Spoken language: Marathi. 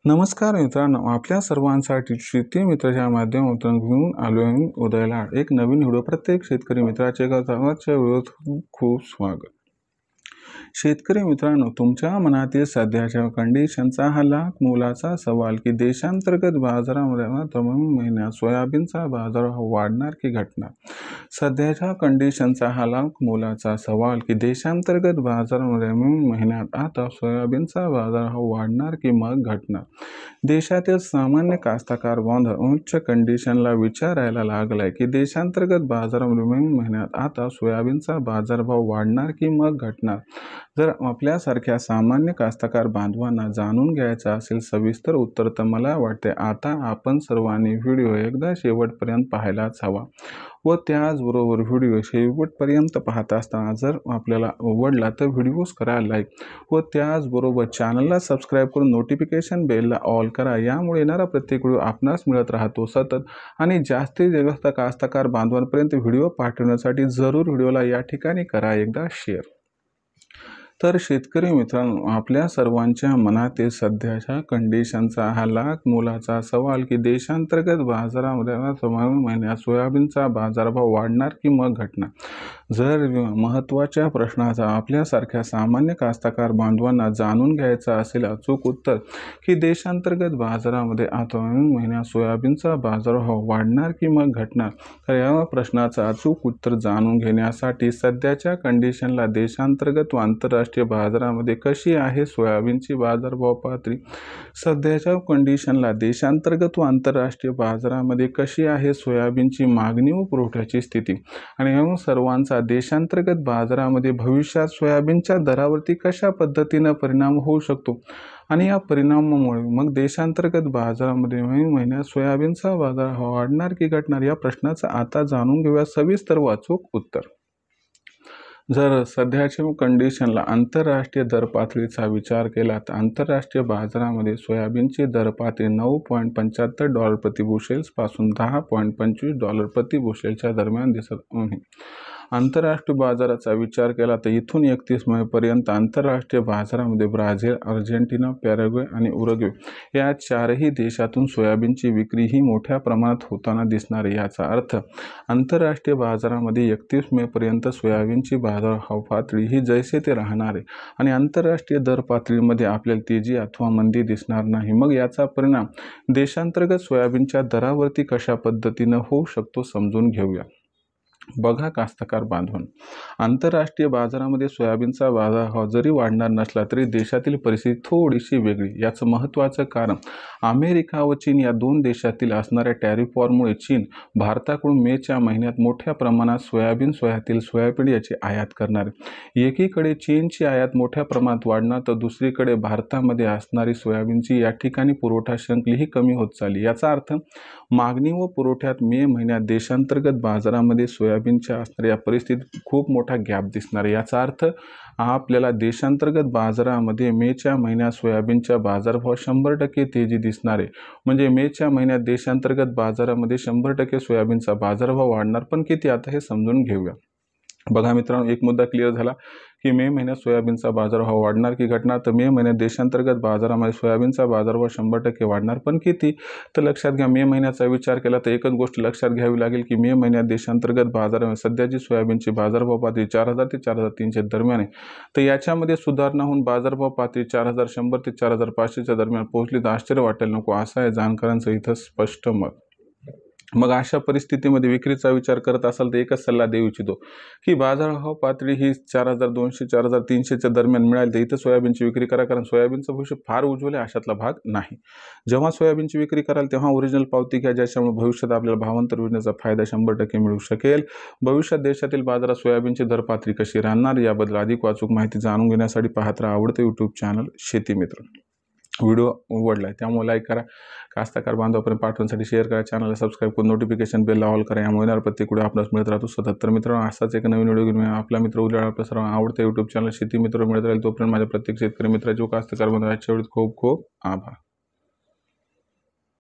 नमस्कार मित्रांनो, आपल्या सर्वांसाठी शेती मित्राच्या माध्यमातून घेऊन आलो आहे उदयला एक नवीन व्हिडिओ। प्रत्येक शेतकरी मित्राचे गावाच्या व्हिडिओत खूप स्वागत। शेतकरी मित्रांनो, तुमच्या मनातील सध्याच्या कंडिशनचा हा लाख मोलाचा सवाल की देशांतर्गत बाजारामध्ये महिन्यात सोयाबीनचा बाजारभाव वाढणार की घटणार। सध्याच्या कंडिशनचा हा लाख मोलाचा सवाल की देशांतर्गत बाजारामध्ये महिन्यात आता सोयाबीनचा बाजारभाव वाढणार की मग घटणार। देशातील सामान्य कास्तकार बांधव उच्च कंडिशनला विचारायला लागलाय की देशांतर्गत बाजारामध्ये महिन्यात आता सोयाबीनचा बाजारभाव वाढणार की मग घटणार। जर आपल्यासारख्या सामान्य कास्तकार बांधवांना जाणून घ्यायचं असेल सविस्तर उत्तर, तर मला वाटते आता आपण सर्वांनी व्हिडिओ एकदा शेवटपर्यंत पाहायलाच हवा व त्याचबरोबर व्हिडिओ शेवटपर्यंत पाहत असताना जर आपल्याला आवडला तर व्हिडिओज करा लाईक व त्याचबरोबर चॅनलला सबस्क्राईब करून नोटिफिकेशन बेलला ऑल करा। यामुळे येणारा प्रत्येक व्हिडिओ आपणास मिळत राहतो सतत आणि जास्तीत जास्त कास्तकार बांधवांपर्यंत व्हिडिओ पाठवण्यासाठी जरूर व्हिडिओला या ठिकाणी करा एकदा शेअर। तर शेतकरी मित्रांनो, आपल्या सर्वांच्या मनातील सध्याच्या कंडिशनचा हा लाख मोलाचा सवाल की देशांतर्गत बाजारामध्ये महिन्यात सोयाबीनचा बाजारभाव वाढणार की मग घटणार। जर महत्त्वाच्या प्रश्नाचा आपल्यासारख्या सामान्य कास्तकार बांधवांना जाणून घ्यायचा असेल अचूक उत्तर की देशांतर्गत बाजारामध्ये आता महिन्यात सोयाबीनचा बाजारभाव वाढणार की मग घटणार, तर या प्रश्नाचं अचूक उत्तर जाणून घेण्यासाठी सध्याच्या कंडिशनला देशांतर्गत व आंतरराष्ट्रीय बाजारामध्ये कशी आहे सोयाबीनची बाजारभाव पातळी। सध्याच्या कंडिशनला देशांतर्गत व आंतरराष्ट्रीय बाजारामध्ये कशी आहे सोयाबीनची मागणी व पुरवठ्याची स्थिती आणि या सर्वांचा देशांतर्गत बाजारामध्ये भविष्यात सोयाबीनच्या दरावरती कशा पद्धतीने परिणाम होऊ शकतो आणि या परिणामामुळे मग देशांतर्गत बाजारामध्ये महिन्यात सोयाबीनचा बाजार वाढणार की घटणार, या प्रश्नाचं आता जाणून घेऊया सविस्तर व अचूक उत्तर। जर सध्याच्या कंडिशनला आंतरराष्ट्रीय दर पातळीचा विचार केला तर आंतरराष्ट्रीय बाजारामध्ये सोयाबीनची दर पातळी $9.75 प्रति बुशेल्स पासून $10.25 प्रति बुशेलच्या दरम्यान दिसत आहे। आंतरराष्ट्रीय बाजाराचा विचार केला तर इथून 31 मे पर्यंत आंतरराष्ट्रीय बाजारामध्ये ब्राझील, अर्जेंटिना, पॅराग्वे आणि उरुग्वे या चारही देशातून सोयाबीनची विक्री ही मोठ्या प्रमाणात होताना दिसणार आहे। याचा अर्थ आंतरराष्ट्रीय बाजारामध्ये 31 मे पर्यंत सोयाबीनची बाजारभाव पातळी ही जैसे ते राहणार आहे आणि आंतरराष्ट्रीय दर पातळीमध्ये आपल्याला तेजी अथवा मंदी दिसणार नाही। मग याचा परिणाम देशांतर्गत सोयाबीनच्या दरावरती कशा पद्धतीने होऊ शकतो समजून घेऊया। बघा कास्तकार बांधवांनो, आंतरराष्ट्रीय बाजारामध्ये सोयाबीनचा बाजारभाव जरी वाढणार नसला तरी देशातील परिस्थिती थोडीशी वेगळी। याचं महत्त्वाचं कारण अमेरिका व चीन या दोन देशातील असणाऱ्या टॅरिफ वॉरमुळे चीन भारताकडून मेच्या महिन्यात मोठ्या प्रमाणात सोयाबीन याची आयात करणार आहे। एकीकडे चीनची आयात मोठ्या प्रमाणात वाढणार तर दुसरीकडे भारतामध्ये असणारी सोयाबीनची या ठिकाणी पुरवठा शृंखलाही कमी होत चालली। याचा अर्थ मागणी व पुरवठ्यात मे महिन्यात देशांतर्गत बाजारामध्ये सोयाबीनच्या असणाऱ्या परिस्थितीत खूप मोठा गॅप दिसणार आहे। याचा अर्थ आपल्याला देशांतर्गत बाजारामध्ये मेच्या महिन्यात सोयाबीनच्या बाजारभाव 100% तेजी दिसणार आहे। म्हणजे मेच्या महिन्यात देशांतर्गत बाजारामध्ये 100% सोयाबीनचा बाजारभाव वाढणार, पण किती आता हे समजून घेऊया। बघा मित्रांनो, एक मुद्दा क्लिअर झाला की मे महिन्यात सोयाबीनचा बाजारभाव वाढणार की घटणार। तर मे महिन्यात देशांतर्गत बाजारामध्ये सोयाबीनचा बाजारभाव 100% वाढणार, पण किती, तर लक्षात घ्या मे महिन्याचा विचार केला तर एकच गोष्ट लक्षात घ्यावी लागेल की मे महिन्यात देशांतर्गत बाजारामध्ये सध्याची सोयाबीनची बाजारभाव पातळी 4000 ते 4300 दरम्यान आहे। तर याच्यामध्ये सुधारणा होऊन बाजारभाव पातळी 4100 ते 4500 दरम्यान पोहोचली तर आश्चर्य वाटायला नको, असं आहे जाणकारांचं इथं स्पष्ट मत। मग अशा परिस्थितीमध्ये विक्रीचा विचार करत असाल तर एकच सल्ला देऊ इच्छितो की बाजारभाव पातळी ही 4200 4300च्या दरम्यान मिळाली तर इथं सोयाबीनची विक्री करा, कारण सोयाबीनचं भविष्य फार उज्ज्वल आहे अशातला भाग नाही। जेव्हा सोयाबीनची विक्री कराल तेव्हा ओरिजिनल पावती घ्या, ज्याच्यामुळे भविष्यात आपल्याला भावांतर योजनेचा फायदा 100% मिळू शकेल। भविष्यात देशातील बाजारात सोयाबीनची दर पातळी कशी राहणार याबद्दल अधिक अचूक माहिती जाणून घेण्यासाठी पाहत राहा आवडते यूट्यूब चॅनल शेती मित्र। व्हिडिओ आवडला त्यामुळे लाईक करा, कास्तकार बांधवापर्यंत पाठवण्यासाठी शेअर करा, चॅनलला सबस्क्राईब करून नोटिफिकेशन बेलला ऑल करा। यामुळे येणारा प्रत्येक व्हिडिओ आपल्याला मिळत राहतो सतत। तर मित्रांनो, असाच एक नवीन व्हिडिओ घेऊन आपला मित्र उद्या आपल्या सर्वांना आवडते यूट्यूब चॅनल शेती मित्र मिळत राहील। तोपर्यंत माझ्या प्रत्येक शेतकरी मित्राचे व कास्तकार बांधवांच्या खूप खूप आभार।